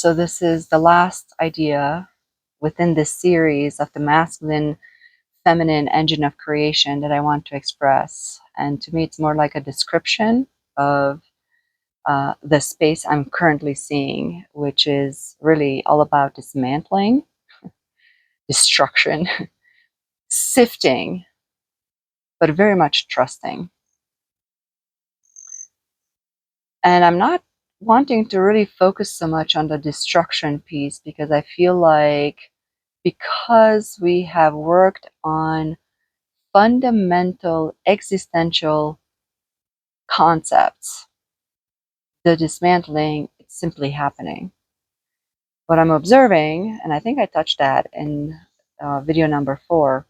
So this is the last idea within this series of the masculine feminine engine of creation that I want to express. And to me, it's more like a description of the space I'm currently seeing, which is really all about dismantling, destruction, sifting, but very much trusting. And I'm not wanting to really focus so much on the destruction piece because I feel like because we have worked on fundamental existential concepts, the dismantling is simply happening. What I'm observing, and I think I touched that in video number 4,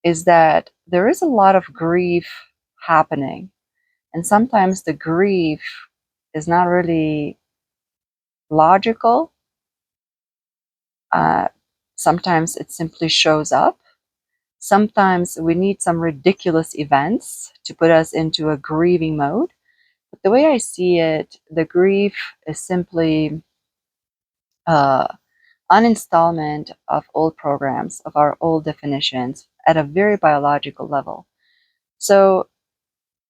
is that there is a lot of grief happening. And sometimes the grief is not really logical. Sometimes it simply shows up. Sometimes we need some ridiculous events to put us into a grieving mode. But the way I see it, the grief is simply uninstallment of old programs, of our old definitions at a very biological level. So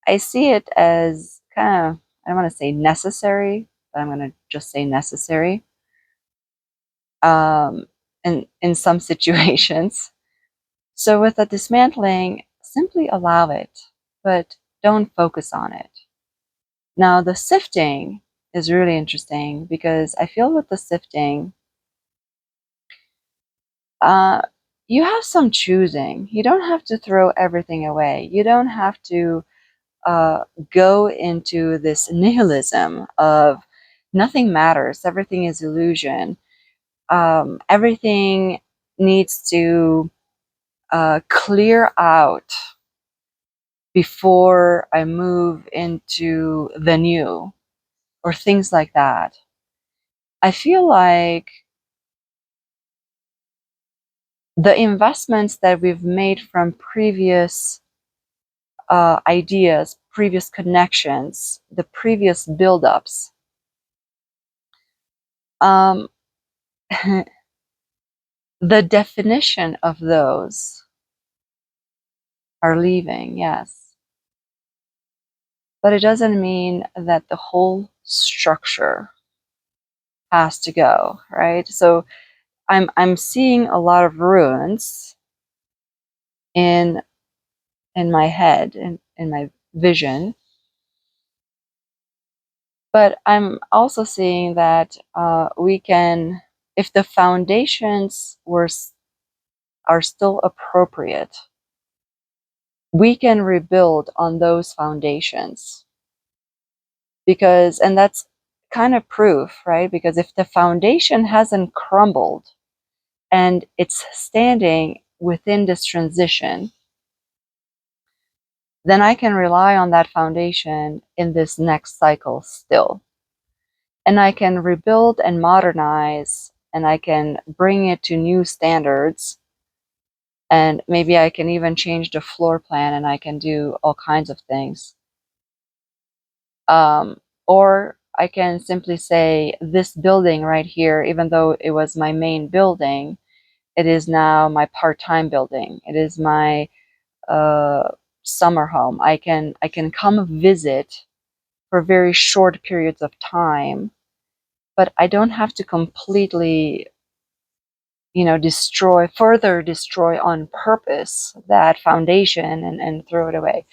I see it as kind of, I don't want to say necessary, but I'm going to just say necessary in some situations. So with the dismantling, simply allow it, but don't focus on it. Now the sifting is really interesting because I feel with the sifting, you have some choosing. You don't have to throw everything away. You don't have to go into this nihilism of nothing matters, everything is illusion, everything needs to clear out before I move into the new, or things like that. I feel like the investments that we've made from previous ideas, previous connections, the previous buildups, the definition of those are leaving, yes. But it doesn't mean that the whole structure has to go, right? So I'm seeing a lot of ruins in my head, in my vision. But I'm also seeing that we can, if the foundations are still appropriate, we can rebuild on those foundations. Because, and that's kind of proof, right? Because if the foundation hasn't crumbled and it's standing within this transition, then I can rely on that foundation in this next cycle still. And I can rebuild and modernize, and I can bring it to new standards. And maybe I can even change the floor plan, and I can do all kinds of things. Or I can simply say, this building right here, even though it was my main building, it is now my part-time building. It is my summer home. I can come visit for very short periods of time, but I don't have to completely, further destroy on purpose that foundation and throw it away.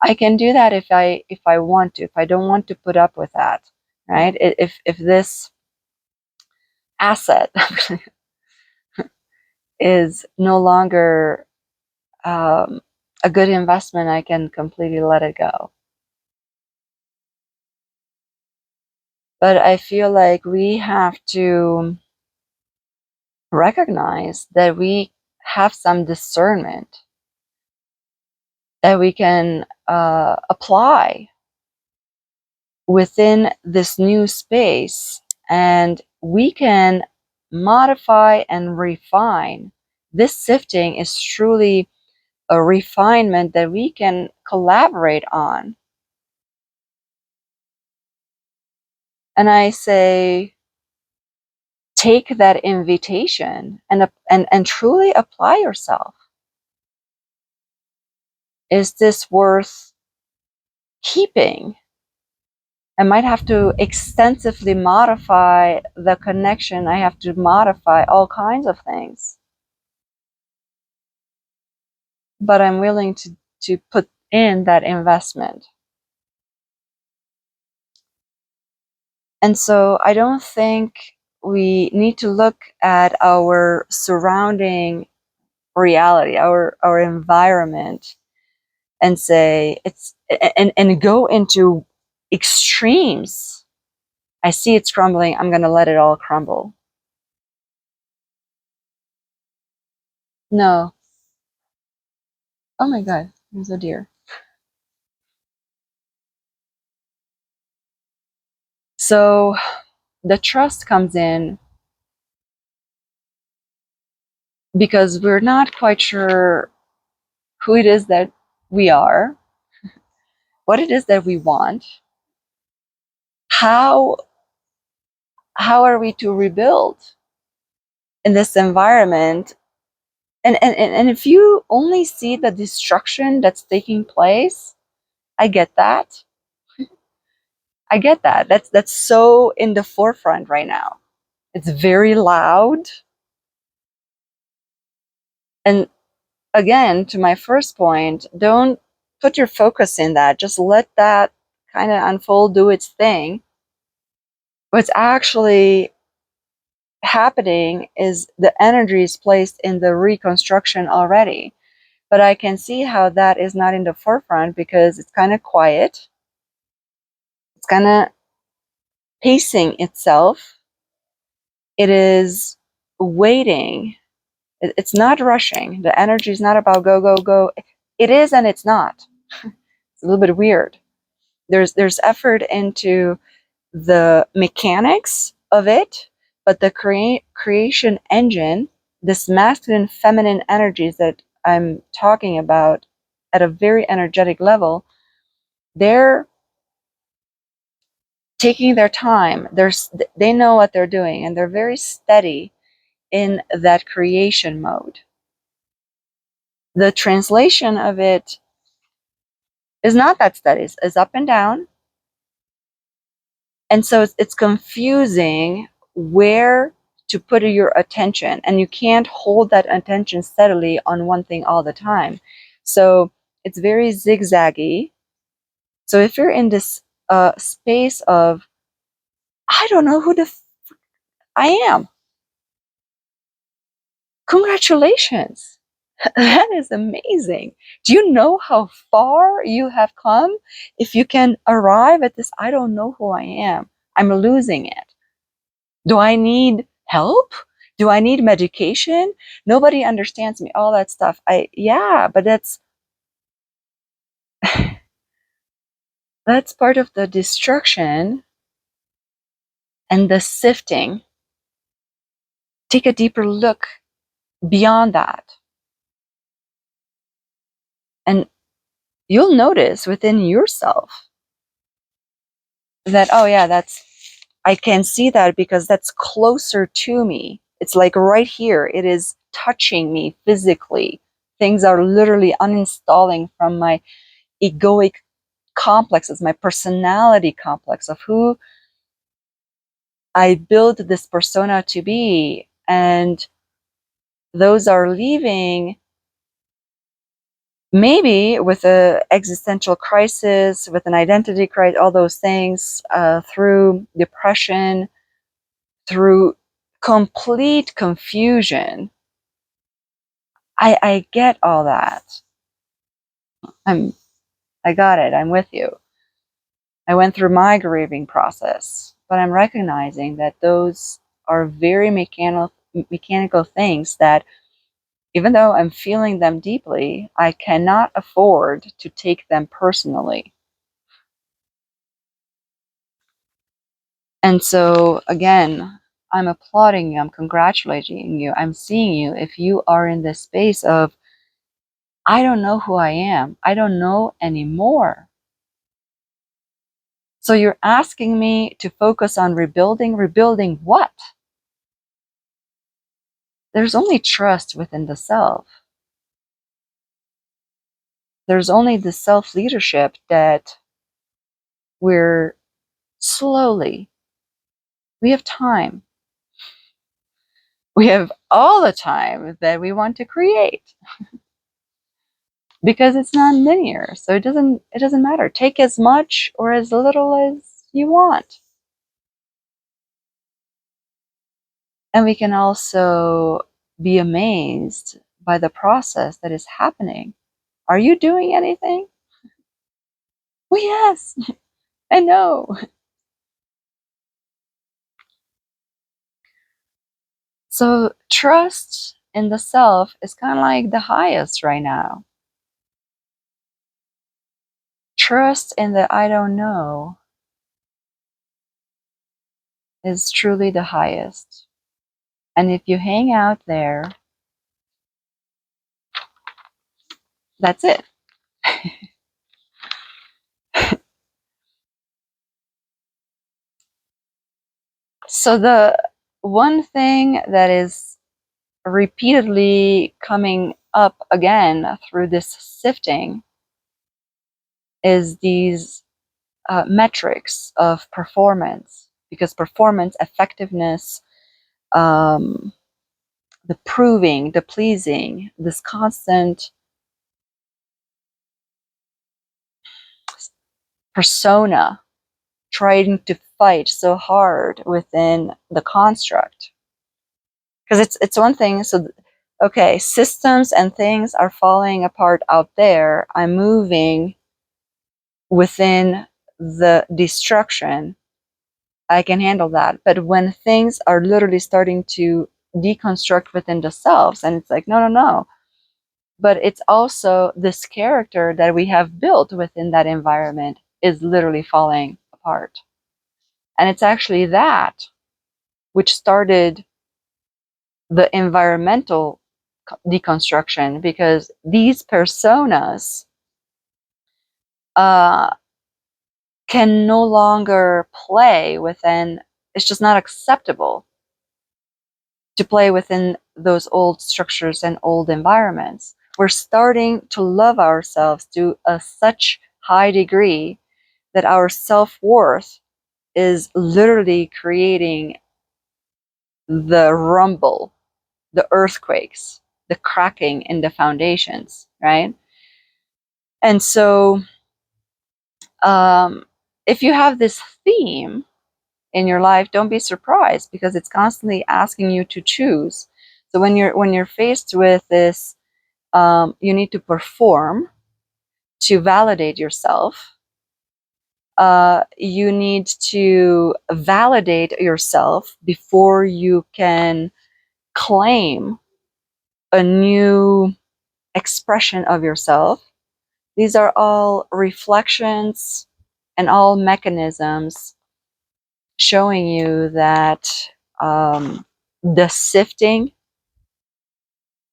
I can do that if I want to, if I don't want to put up with that, right? If this asset is no longer a good investment, I can completely let it go. But I feel like we have to recognize that we have some discernment that we can apply within this new space, and we can modify and refine. This sifting is truly a refinement that we can collaborate on. And I say, take that invitation and truly apply yourself. Is this worth keeping? I might have to extensively modify the connection. I have to modify all kinds of things. But I'm willing to put in that investment. And so I don't think we need to look at our surrounding reality, our environment, and say it's and go into extremes. I see it's crumbling, I'm going to let it all crumble. No. Oh my god, there's a deer. So the trust comes in because we're not quite sure who it is that we are, what it is that we want, how are we to rebuild in this environment. And if you only see the destruction that's taking place, I get that. I get that. That's so in the forefront right now. It's very loud. And again, to my first point, don't put your focus in that. Just let that kind of unfold, do its thing. What's actually happening is the energy is placed in the reconstruction already. But I can see how that is not in the forefront because it's kind of quiet. It's kind of pacing itself. It is waiting. It's not rushing. The energy is not about go, go, go. It is and it's not. It's a little bit weird. There's effort into the mechanics of it, but the creation engine, this masculine, feminine energies that I'm talking about at a very energetic level, they're taking their time. They know what they're doing, and they're very steady in that creation mode. The translation of it is not that steady. It's up and down. And so it's confusing where to put your attention. And you can't hold that attention steadily on one thing all the time. So it's very zigzaggy. So if you're in this space of, I don't know who I am, congratulations. That is amazing. Do you know how far you have come if you can arrive at this? I don't know who I am. I'm losing it. Do I need help? Do I need medication? Nobody understands me. All that stuff. Yeah, but that's part of the destruction and the sifting. Take a deeper look beyond that. And you'll notice within yourself that, oh yeah, I can see that because that's closer to me. It's like right here. It is touching me physically. Things are literally uninstalling from my egoic complexes, my personality complex of who I build this persona to be. And those are leaving maybe with an existential crisis, with an identity crisis, all those things, through depression, through complete confusion. I get all that. I got it. I'm with you. I went through my grieving process, but I'm recognizing that those are very mechanical things that, even though I'm feeling them deeply, I cannot afford to take them personally. And so, again, I'm applauding you, I'm congratulating you, I'm seeing you if you are in this space of, I don't know who I am, I don't know anymore. So you're asking me to focus on rebuilding what? there's only trust within the self. There's only the self-leadership that we're slowly, we have time. We have all the time that we want to create because it's non-linear. So it doesn't matter. Take as much or as little as you want. And we can also be amazed by the process that is happening. Are you doing anything? Well, yes, I know. So trust in the self is kind of like the highest right now. Trust in the I don't know is truly the highest. And if you hang out there, that's it. So the one thing that is repeatedly coming up again through this sifting is these metrics of performance, because performance, effectiveness, um, the proving, the pleasing, this constant persona trying to fight so hard within the construct. Because it's one thing, so okay, systems and things are falling apart out there. I'm moving within the destruction. I can handle that. But when things are literally starting to deconstruct within themselves, and it's like, no, no, no. But it's also this character that we have built within that environment is literally falling apart. And it's actually that which started the environmental deconstruction, because these personas uh, can no longer play within, it's just not acceptable to play within those old structures and old environments. We're starting to love ourselves to a such high degree that our self-worth is literally creating the rumble, the earthquakes, the cracking in the foundations, right? And so if you have this theme in your life, don't be surprised, because it's constantly asking you to choose. So when you're faced with this, you need to perform to validate yourself. You need to validate yourself before you can claim a new expression of yourself. These are all reflections and all mechanisms showing you that the sifting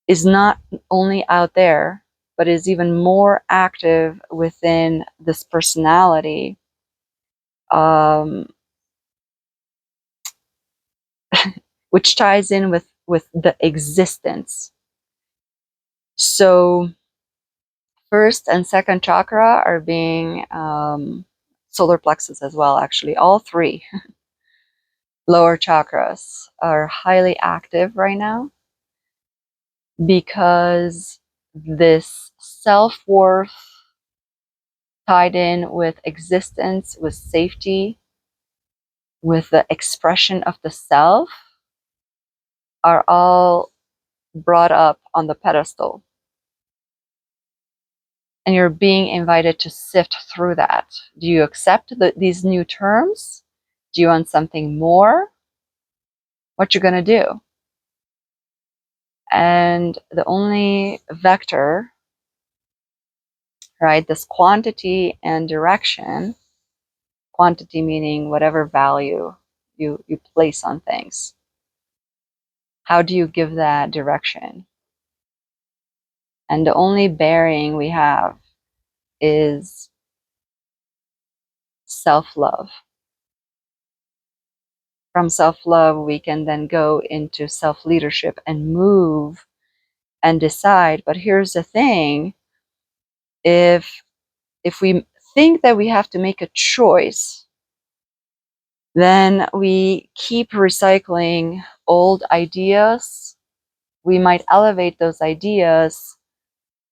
is not only out there, but is even more active within this personality, which ties in with the existence. So first and second chakra are being solar plexus as well, actually. All three lower chakras are highly active right now, because this self-worth tied in with existence, with safety, with the expression of the self, are all brought up on the pedestal. And you're being invited to sift through that. Do you accept these new terms? Do you want something more? What you're going to do? And the only vector, right, this quantity and direction, quantity meaning whatever value you place on things. How do you give that direction? And the only bearing we have is self-love. From self-love, we can then go into self-leadership and move and decide. But here's the thing, if we think that we have to make a choice, then we keep recycling old ideas. We might elevate those ideas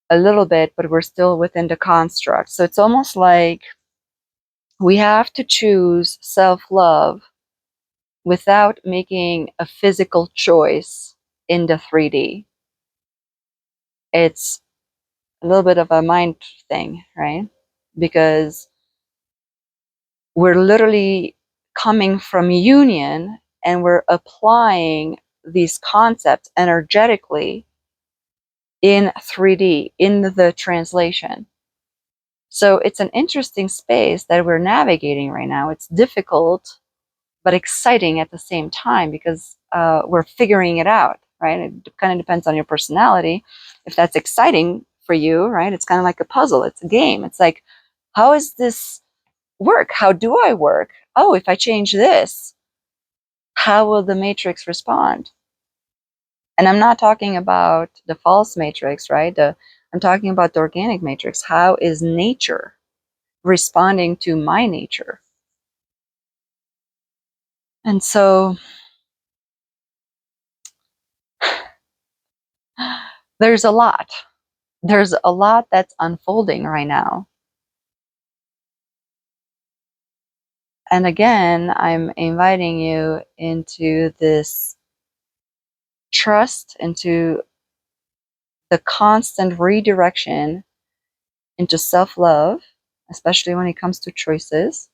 a little bit, but we're still within the construct. So it's almost like we have to choose self-love without making a physical choice in the 3D. It's a little bit of a mind thing, right? Because we're literally coming from union and we're applying these concepts energetically in 3D, in the translation. So it's an interesting space that we're navigating right now. It's difficult, but exciting at the same time, because we're figuring it out, right? It kind of depends on your personality. If that's exciting for you, right? It's kind of like a puzzle. It's a game. It's like, how is this work? How do I work? Oh, if I change this, how will the matrix respond? And I'm not talking about the false matrix, right? I'm talking about the organic matrix. How is nature responding to my nature? And so there's a lot. There's a lot that's unfolding right now. And again, I'm inviting you into this trust, into the constant redirection into self-love, especially when it comes to choices.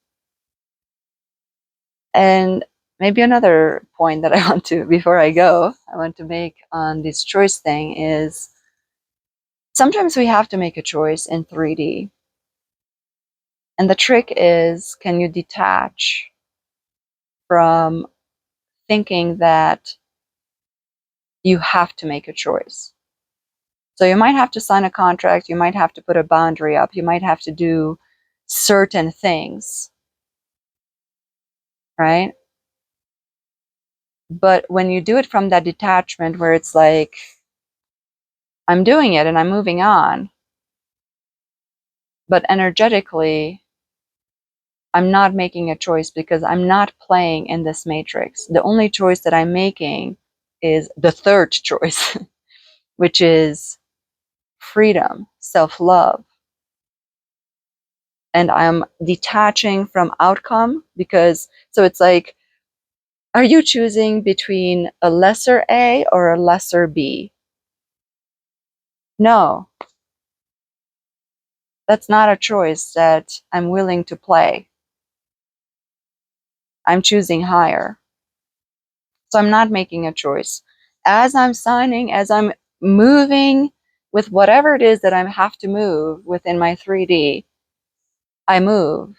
And maybe another point that I want to, before I go, I want to make on this choice thing is sometimes we have to make a choice in 3D. And the trick is, can you detach from thinking that you have to make a choice? So you might have to sign a contract, you might have to put a boundary up, you might have to do certain things, right? But when you do it from that detachment where it's like, I'm doing it and I'm moving on, but energetically, I'm not making a choice because I'm not playing in this matrix. The only choice that I'm making is the third choice, which is freedom, self-love. And I'm detaching from outcome because, so it's like, are you choosing between a lesser A or a lesser B? No, that's not a choice that I'm willing to play. I'm choosing higher. So I'm not making a choice. As I'm signing, as I'm moving with whatever it is that I have to move within my 3D, I move.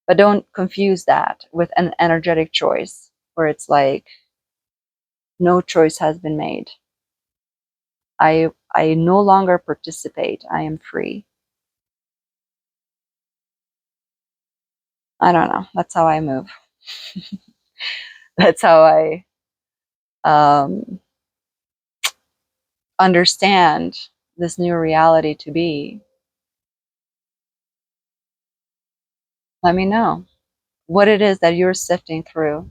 But don't confuse that with an energetic choice where it's like no choice has been made. I no longer participate. I am free. I don't know. That's how I move. That's how I um, understand this new reality to be. Let me know what it is that you're sifting through.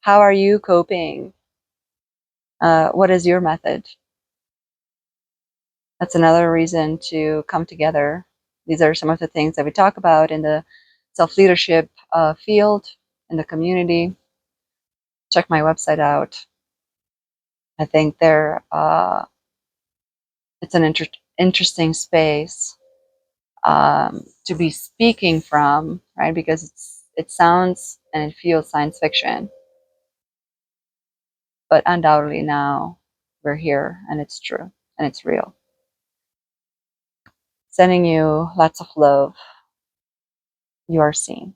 How are you coping? What is your method? That's another reason to come together. These are some of the things that we talk about in the self-leadership field, in the community. Check my website out. I think it's an interesting space to be speaking from, right? Because it sounds and it feels science fiction, but undoubtedly now we're here and it's true and it's real. Sending you lots of love. You are seen.